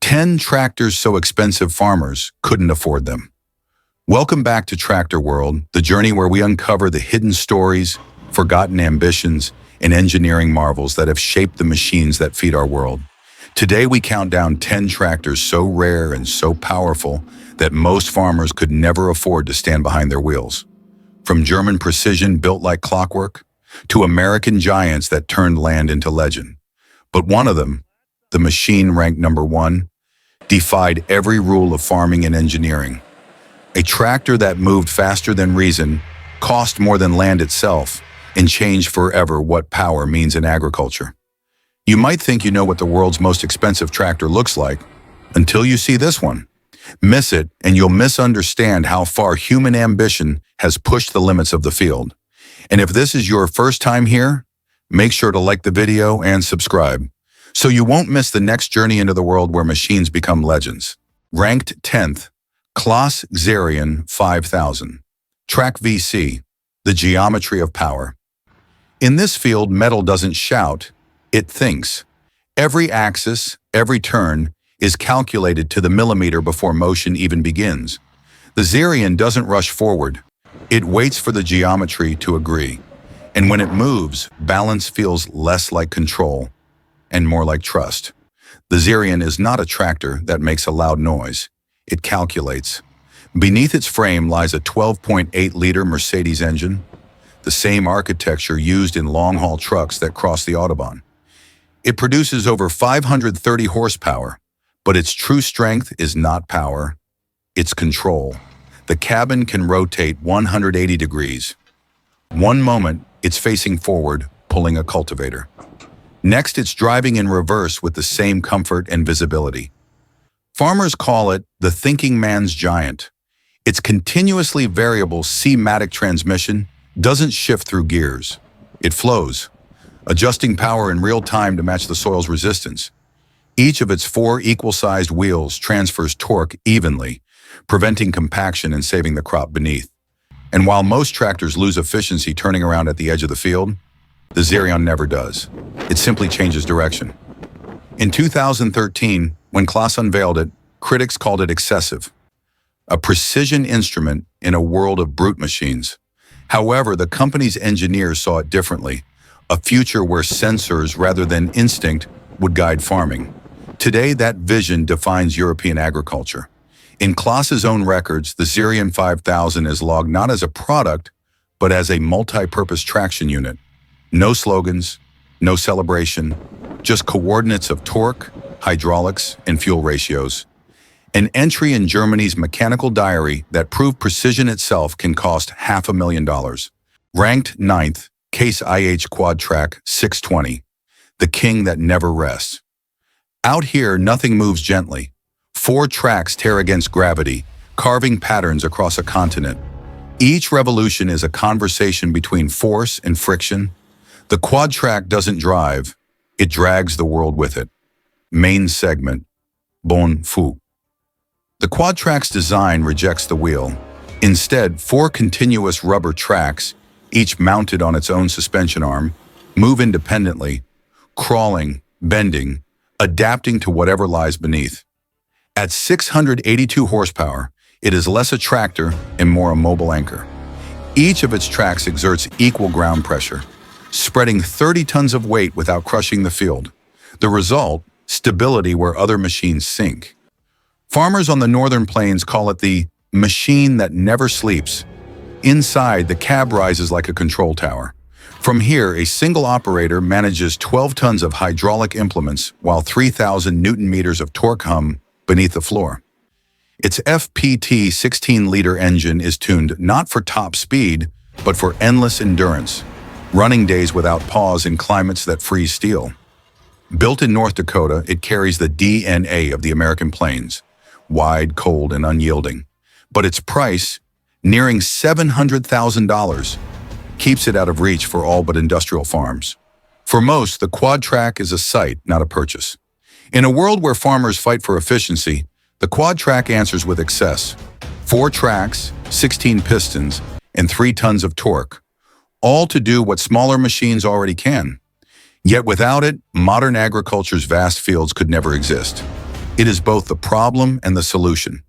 10 tractors so expensive farmers couldn't afford them. Welcome back to Tractor World, the journey where we uncover the hidden stories, forgotten ambitions, and engineering marvels that have shaped the machines that feed our world. Today we count down 10 tractors so rare and so powerful that most farmers could never afford to stand behind their wheels. From German precision built like clockwork, to American giants that turned land into legend. But one of them, the machine ranked number one, defied every rule of farming and engineering. A tractor that moved faster than reason, cost more than land itself, and changed forever what power means in agriculture. You might think you know what the world's most expensive tractor looks like, until you see this one. Miss it, and you'll misunderstand how far human ambition has pushed the limits of the field. And if this is your first time here, make sure to like the video and subscribe, so you won't miss the next journey into the world where machines become legends. Ranked 10th, Claas Xerion 5000. Trac VC, the geometry of power. In this field, metal doesn't shout, it thinks. Every axis, every turn, is calculated to the millimeter before motion even begins. The Xerion doesn't rush forward. It waits for the geometry to agree. And when it moves, balance feels less like control and more like trust. The Xerion is not a tractor that makes a loud noise. It calculates. Beneath its frame lies a 12.8-liter Mercedes engine, the same architecture used in long-haul trucks that cross the Autobahn. It produces over 530 horsepower, but its true strength is not power, it's control. The cabin can rotate 180 degrees. One moment, it's facing forward, pulling a cultivator. Next, it's driving in reverse with the same comfort and visibility. Farmers call it the thinking man's giant. Its continuously variable C-matic transmission doesn't shift through gears. It flows, adjusting power in real time to match the soil's resistance. Each of its 4 equal-sized wheels transfers torque evenly, preventing compaction and saving the crop beneath. And while most tractors lose efficiency turning around at the edge of the field, the Xerion never does. It simply changes direction. In 2013, when Claas unveiled it, critics called it excessive, a precision instrument in a world of brute machines. However, the company's engineers saw it differently, a future where sensors rather than instinct would guide farming. Today, that vision defines European agriculture. In Claas's own records, the Xerion 5000 is logged not as a product, but as a multi-purpose traction unit. No slogans, no celebration, just coordinates of torque, hydraulics, and fuel ratios. An entry in Germany's mechanical diary that proved precision itself can cost $500,000. Ranked 9th, Case IH Quadtrac 620, the king that never rests. Out here, nothing moves gently. 4 tracks tear against gravity, carving patterns across a continent. Each revolution is a conversation between force and friction. The Quadtrac doesn't drive, it drags the world with it. Main segment, Bon Fou. The Quadtrac's design rejects the wheel. Instead, 4 continuous rubber tracks, each mounted on its own suspension arm, move independently, crawling, bending, adapting to whatever lies beneath. At 682 horsepower, it is less a tractor and more a mobile anchor. Each of its tracks exerts equal ground pressure, spreading 30 tons of weight without crushing the field. The result, stability where other machines sink. Farmers on the northern plains call it the machine that never sleeps. Inside, the cab rises like a control tower. From here, a single operator manages 12 tons of hydraulic implements while 3,000 Newton meters of torque hum beneath the floor. Its FPT 16-liter engine is tuned not for top speed, but for endless endurance, running days without pause in climates that freeze steel. Built in North Dakota, it carries the DNA of the American plains, wide, cold, and unyielding. But its price, nearing $700,000, keeps it out of reach for all but industrial farms. For most, the Quadtrac is a sight, not a purchase. In a world where farmers fight for efficiency, the Quadtrac answers with excess. 4 tracks, 16 pistons, and 3 tons of torque, all to do what smaller machines already can. Yet without it, modern agriculture's vast fields could never exist. It is both the problem and the solution.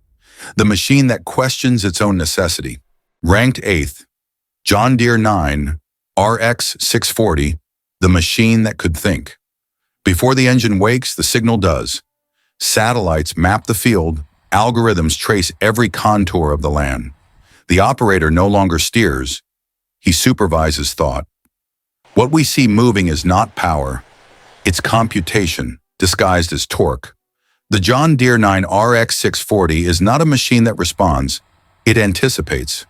The machine that questions its own necessity. Ranked 8th, John Deere 9 RX 640, the machine that could think. Before the engine wakes, the signal does. Satellites map the field, algorithms trace every contour of the land. The operator no longer steers, he supervises thought. What we see moving is not power, it's computation, disguised as torque. The John Deere 9 RX 640 is not a machine that responds, it anticipates.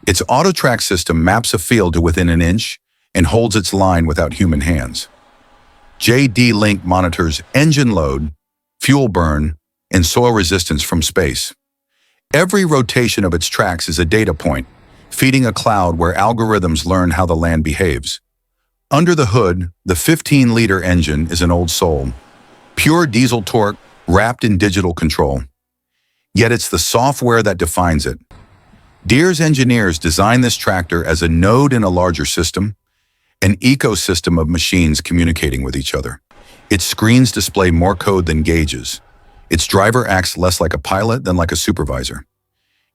Its AutoTrac system maps a field to within an inch and holds its line without human hands. JD-Link monitors engine load, fuel burn, and soil resistance from space. Every rotation of its tracks is a data point, feeding a cloud where algorithms learn how the land behaves. Under the hood, the 15-liter engine is an old soul, pure diesel torque wrapped in digital control. Yet it's the software that defines it. Deere's engineers designed this tractor as a node in a larger system, an ecosystem of machines communicating with each other. Its screens display more code than gauges. Its driver acts less like a pilot than like a supervisor.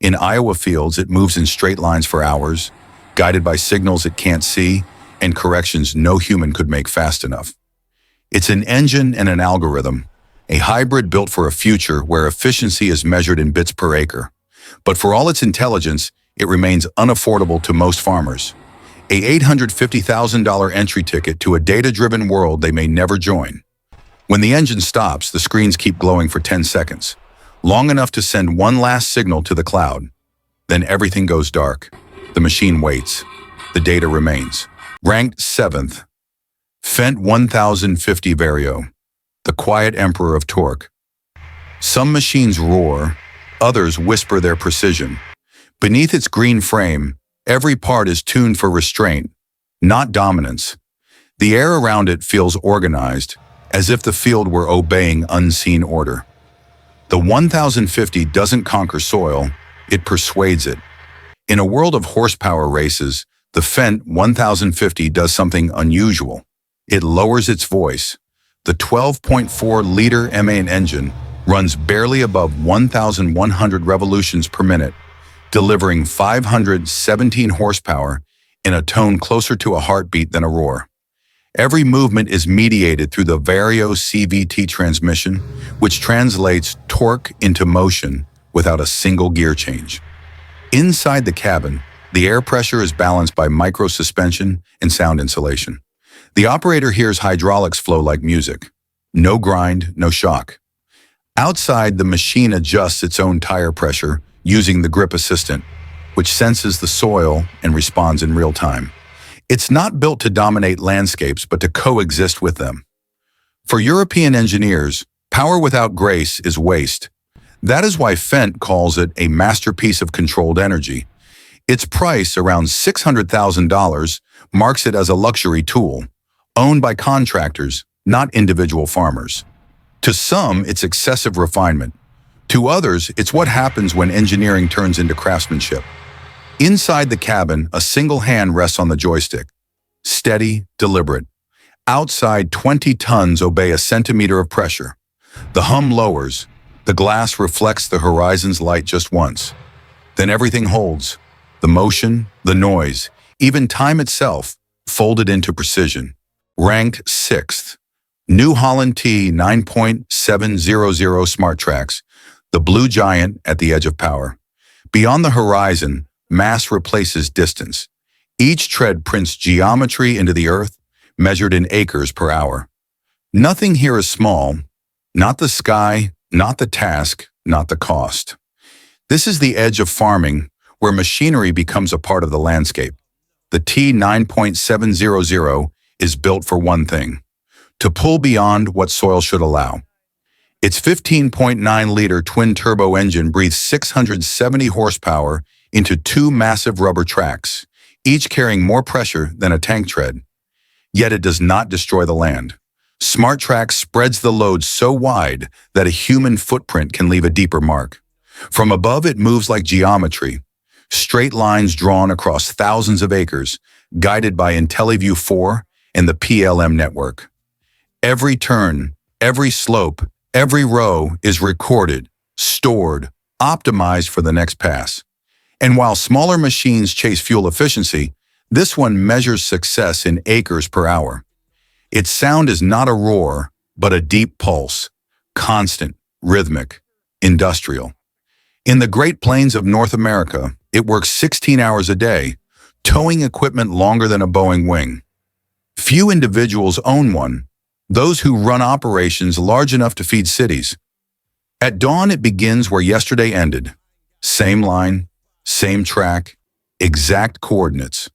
In Iowa fields, it moves in straight lines for hours, guided by signals it can't see and corrections no human could make fast enough. It's an engine and an algorithm, a hybrid built for a future where efficiency is measured in bits per acre. But for all its intelligence, it remains unaffordable to most farmers. A $850,000 entry ticket to a data-driven world they may never join. When the engine stops, the screens keep glowing for 10 seconds, long enough to send one last signal to the cloud. Then everything goes dark. The machine waits. The data remains. Ranked 7th, Fendt 1050 Vario, the quiet emperor of torque. Some machines roar, others whisper their precision. Beneath its green frame, every part is tuned for restraint, not dominance. The air around it feels organized, as if the field were obeying unseen order. The 1050 doesn't conquer soil, it persuades it. In a world of horsepower races, the Fendt 1050 does something unusual. It lowers its voice. The 12.4-liter M8 engine runs barely above 1,100 revolutions per minute, delivering 517 horsepower in a tone closer to a heartbeat than a roar. Every movement is mediated through the Vario CVT transmission, which translates torque into motion without a single gear change. Inside the cabin, the air pressure is balanced by micro-suspension and sound insulation. The operator hears hydraulics flow like music. No grind, no shock. Outside, the machine adjusts its own tire pressure using the grip assistant, which senses the soil and responds in real time. It's not built to dominate landscapes, but to coexist with them. For European engineers, power without grace is waste. That is why Fendt calls it a masterpiece of controlled energy. Its price, around $600,000, marks it as a luxury tool, owned by contractors, not individual farmers. To some, it's excessive refinement. To others, it's what happens when engineering turns into craftsmanship. Inside the cabin, a single hand rests on the joystick. Steady, deliberate. Outside, 20 tons obey a centimeter of pressure. The hum lowers. The glass reflects the horizon's light just once. Then everything holds. The motion, the noise, even time itself, folded into precision. Ranked 6th. New Holland T 9.700 SmartTrax, the blue giant at the edge of power. Beyond the horizon, mass replaces distance. Each tread prints geometry into the earth, measured in acres per hour. Nothing here is small, not the sky, not the task, not the cost. This is the edge of farming, where machinery becomes a part of the landscape. The T 9.700 is built for one thing: to pull beyond what soil should allow. Its 15.9-liter twin-turbo engine breathes 670 horsepower into two massive rubber tracks, each carrying more pressure than a tank tread. Yet it does not destroy the land. SmartTrax spreads the load so wide that a human footprint can leave a deeper mark. From above, it moves like geometry, straight lines drawn across thousands of acres, guided by IntelliView 4 and the PLM network. Every turn, every slope, Every row is recorded, stored, optimized for the next pass. And while smaller machines chase fuel efficiency, this one measures success in acres per hour. Its sound is not a roar, but a deep pulse, constant, rhythmic, industrial. In the Great Plains of North America, it works 16 hours a day, towing equipment longer than a Boeing wing. Few individuals own one, those who run operations large enough to feed cities. At dawn, it begins where yesterday ended. Same line, same track, exact coordinates.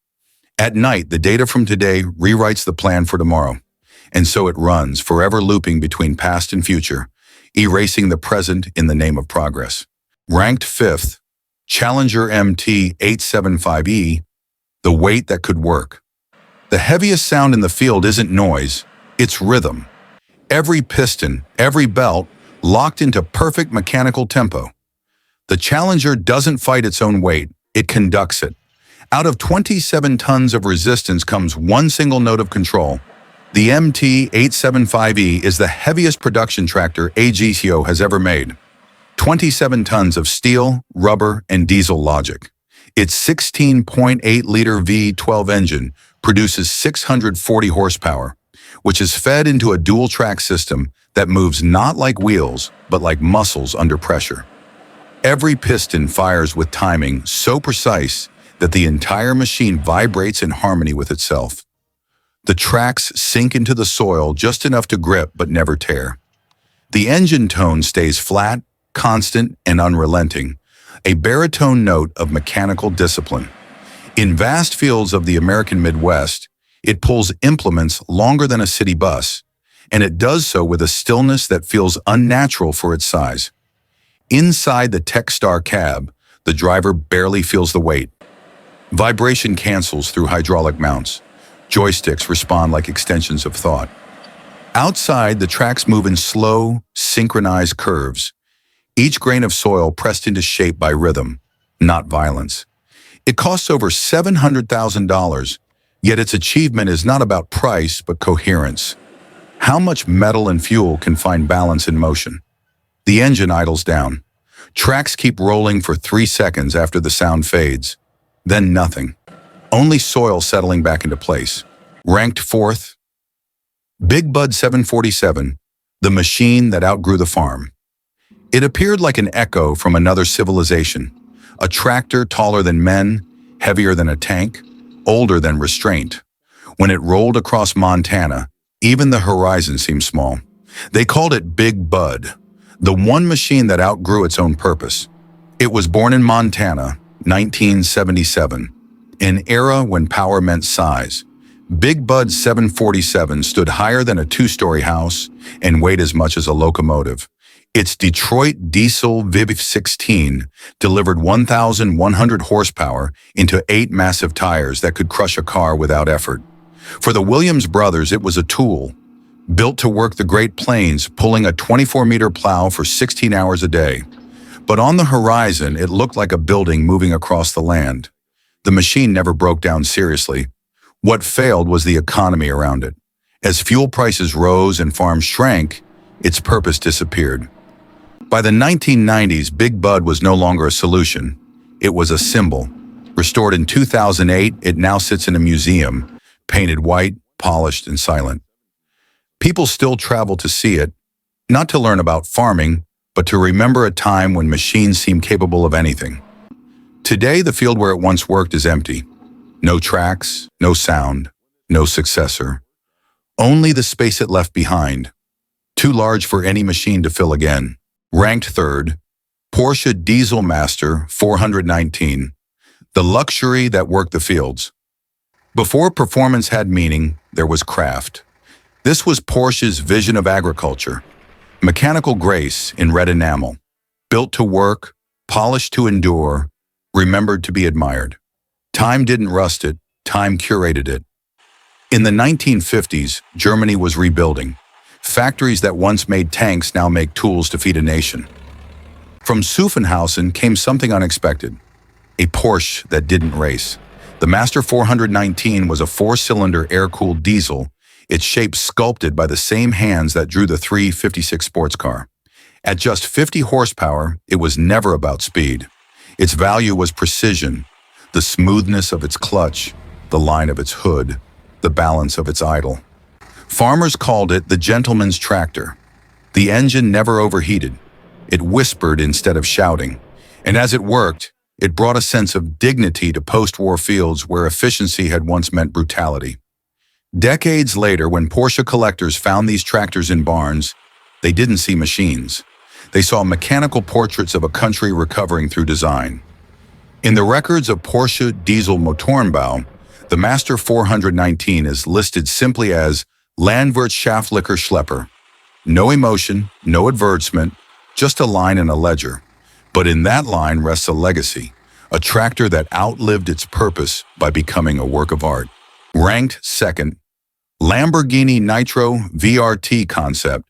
At night, the data from today rewrites the plan for tomorrow. And so it runs, forever looping between past and future, erasing the present in the name of progress. Ranked 5th, Challenger MT875E, the weight that could work. The heaviest sound in the field isn't noise, it's rhythm. Every piston, every belt, locked into perfect mechanical tempo. The Challenger doesn't fight its own weight, it conducts it. Out of 27 tons of resistance comes one single note of control. The MT875E is the heaviest production tractor AGCO has ever made. 27 tons of steel, rubber, and diesel logic. Its 16.8-liter V12 engine produces 640 horsepower, which is fed into a dual-track system that moves not like wheels, but like muscles under pressure. Every piston fires with timing so precise that the entire machine vibrates in harmony with itself. The tracks sink into the soil just enough to grip but never tear. The engine tone stays flat, constant, and unrelenting, a baritone note of mechanical discipline. In vast fields of the American Midwest, it pulls implements longer than a city bus, and it does so with a stillness that feels unnatural for its size. Inside the Techstar cab, the driver barely feels the weight. Vibration cancels through hydraulic mounts. Joysticks respond like extensions of thought. Outside, the tracks move in slow, synchronized curves, each grain of soil pressed into shape by rhythm, not violence. It costs over $700,000, yet its achievement is not about price but coherence. How much metal and fuel can find balance in motion? The engine idles down. Tracks keep rolling for 3 seconds after the sound fades. Then nothing. Only soil settling back into place. Ranked 4th, Big Bud 747, the machine that outgrew the farm. It appeared like an echo from another civilization, a tractor taller than men, heavier than a tank, older than restraint. When it rolled across Montana, even the horizon seemed small. They called it Big Bud, the one machine that outgrew its own purpose. It was born in Montana, 1977, an era when power meant size. Big Bud 747 stood higher than a 2-story house and weighed as much as a locomotive. Its Detroit diesel Viv 16 delivered 1,100 horsepower into 8 massive tires that could crush a car without effort. For the Williams brothers, it was a tool, built to work the Great Plains, pulling a 24-meter plow for 16 hours a day. But on the horizon, it looked like a building moving across the land. The machine never broke down seriously. What failed was the economy around it. As fuel prices rose and farms shrank, its purpose disappeared. By the 1990s, Big Bud was no longer a solution. It was a symbol. Restored in 2008, it now sits in a museum, painted white, polished, and silent. People still travel to see it, not to learn about farming, but to remember a time when machines seemed capable of anything. Today, the field where it once worked is empty. No tracks, no sound, no successor. Only the space it left behind, too large for any machine to fill again. Ranked 3rd, Porsche-Diesel Master 419, the luxury that worked the fields. Before performance had meaning, there was craft. This was Porsche's vision of agriculture. Mechanical grace in red enamel, built to work, polished to endure, remembered to be admired. Time didn't rust it, time curated it. In the 1950s, Germany was rebuilding. Factories that once made tanks now make tools to feed a nation. From Zuffenhausen came something unexpected, a Porsche that didn't race. The Master 419 was a 4-cylinder air-cooled diesel, its shape sculpted by the same hands that drew the 356 sports car. At just 50 horsepower, it was never about speed. Its value was precision, the smoothness of its clutch, the line of its hood, the balance of its idle. Farmers called it the gentleman's tractor. The engine never overheated. It whispered instead of shouting. And as it worked, it brought a sense of dignity to post-war fields where efficiency had once meant brutality. Decades later, when Porsche collectors found these tractors in barns, they didn't see machines. They saw mechanical portraits of a country recovering through design. In the records of Porsche-Diesel Motorenbau, the Master 419 is listed simply as Landwirtschaftlicher Schlepper. No emotion, no advertisement, just a line in a ledger. But in that line rests a legacy, a tractor that outlived its purpose by becoming a work of art. Ranked second, Lamborghini Nitro VRT concept,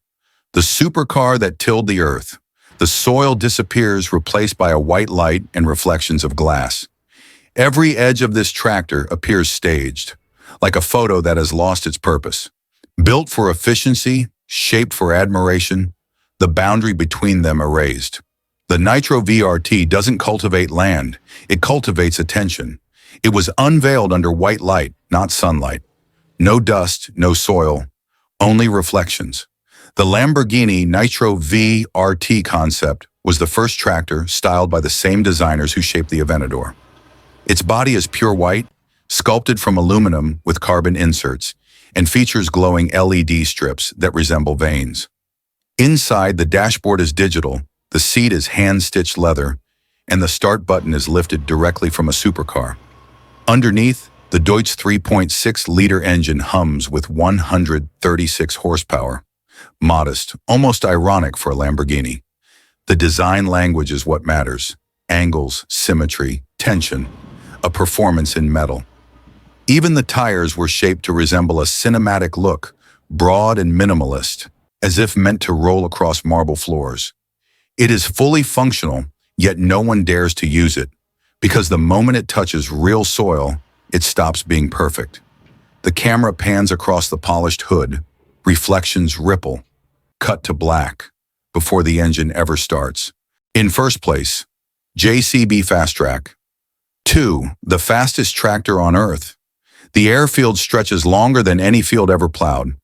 the supercar that tilled the earth. The soil disappears, replaced by a white light and reflections of glass. Every edge of this tractor appears staged, like a photo that has lost its purpose. Built for efficiency, shaped for admiration, the boundary between them erased. The Nitro VRT doesn't cultivate land, it cultivates attention. It was unveiled under white light, not sunlight. No dust, no soil, only reflections. The Lamborghini Nitro VRT concept was the first tractor styled by the same designers who shaped the Aventador. Its body is pure white, sculpted from aluminum with carbon inserts, and features glowing LED strips that resemble veins. Inside, the dashboard is digital, the seat is hand-stitched leather, and the start button is lifted directly from a supercar. Underneath, the Deutz 3.6-liter engine hums with 136 horsepower. Modest, almost ironic for a Lamborghini. The design language is what matters. Angles, symmetry, tension, a performance in metal. Even the tires were shaped to resemble a cinematic look, broad and minimalist, as if meant to roll across marble floors. It is fully functional, yet no one dares to use it, because the moment it touches real soil, it stops being perfect. The camera pans across the polished hood, reflections ripple, cut to black, before the engine ever starts. In first place, JCB Fastrac Two, the fastest tractor on Earth. The airfield stretches longer than any field ever plowed.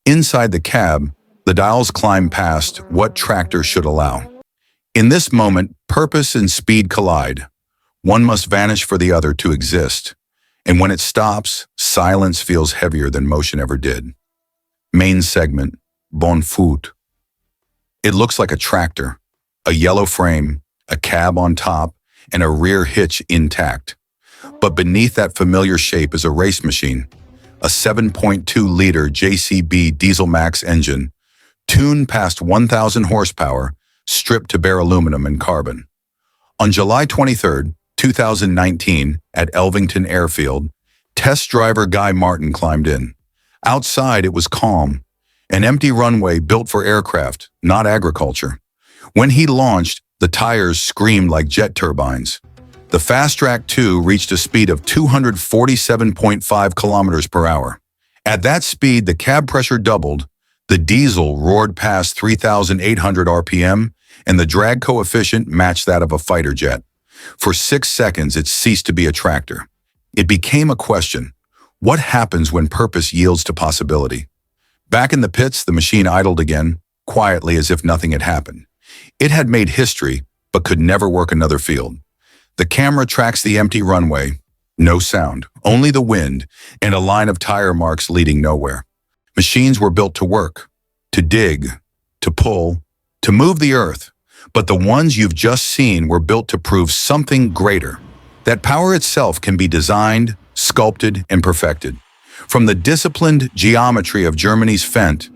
Inside the cab, the dials climb past what tractor should allow. In this moment, purpose and speed collide. One must vanish for the other to exist. And when it stops, silence feels heavier than motion ever did. Main segment, Bon Foot. It looks like a tractor, a yellow frame, a cab on top, and a rear hitch intact. But beneath that familiar shape is a race machine, a 7.2-liter JCB Diesel Max engine, tuned past 1,000 horsepower, stripped to bare aluminum and carbon. On July 23, 2019, at Elvington Airfield, test driver Guy Martin climbed in. Outside, it was calm, an empty runway built for aircraft, not agriculture. When he launched, the tires screamed like jet turbines. The Fastrac Two reached a speed of 247.5 kilometers per hour. At that speed, the cab pressure doubled, the diesel roared past 3,800 RPM, and the drag coefficient matched that of a fighter jet. For 6 seconds, it ceased to be a tractor. It became a question. What happens when purpose yields to possibility? Back in the pits, the machine idled again, quietly as if nothing had happened. It had made history, but could never work another field. The camera tracks the empty runway. No sound, only the wind, and a line of tire marks leading nowhere. Machines were built to work, to dig, to pull, to move the earth. But the ones you've just seen were built to prove something greater. That power itself can be designed, sculpted, and perfected. From the disciplined geometry of Germany's Fendt,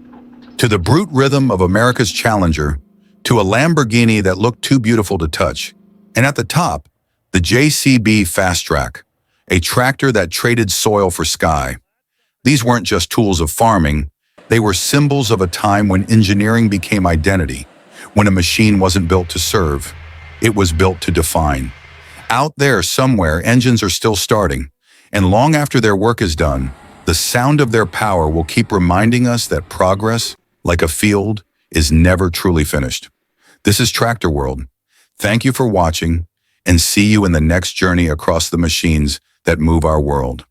to the brute rhythm of America's Challenger, to a Lamborghini that looked too beautiful to touch. And at the top, the JCB Fastrac, a tractor that traded soil for sky. These weren't just tools of farming, they were symbols of a time when engineering became identity, when a machine wasn't built to serve, it was built to define. Out there somewhere, engines are still starting, and long after their work is done, The sound of their power will keep reminding us that progress, like a field, is never truly finished. This is Tractor World. Thank you for watching, and see you in the next journey across the machines that move our world.